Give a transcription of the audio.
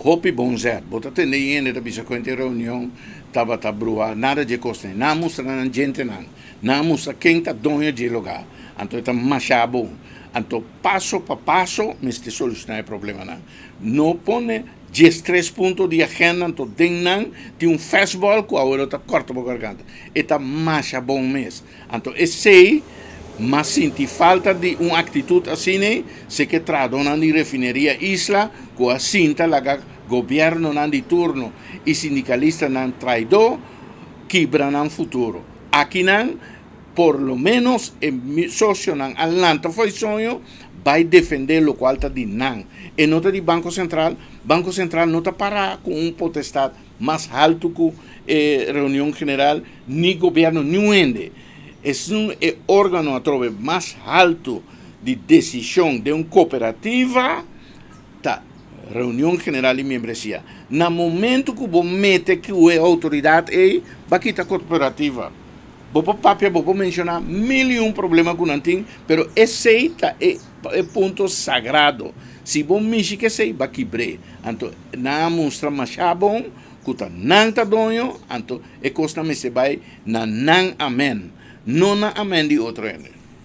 Hopi bonzet, bota tende yende da bisa kwente reunião, tava tabrua, nada de costa, na mustra na gente na mustra quem tá donha de lugar, então tá machabo, então passo para passo, mas te solucionar o problema não. Não pone 13 pontos de agenda, então tem um festival que agora tá corta para garganta, e tá machabo mês, então esse mas senti falta de uma atitude assim, né? Se que tradona de refineria isla, com a cinta, o governo não de turno e sindicalista não traidor, quebra no futuro. Aqui não, por lo menos, o socio não, Atlanta foi sonho, vai defender o qual está de não. E nota de Banco Central não está para com potestade mais alto que a reunião general, nem governo, nem ende. É um órgão a trove mais alto de decisão de uma cooperativa da reunião general e membresia. No momento que você mete que a autoridade é, vai quitar a cooperativa. Você pode mencionar mil e problemas que não tem, mas esse é ponto sagrado. Se você mexe que esse vai quebrar. Então, na mostra mais bom, que não está donho, então, é costa me se vai na não amém. Não na amém de outro.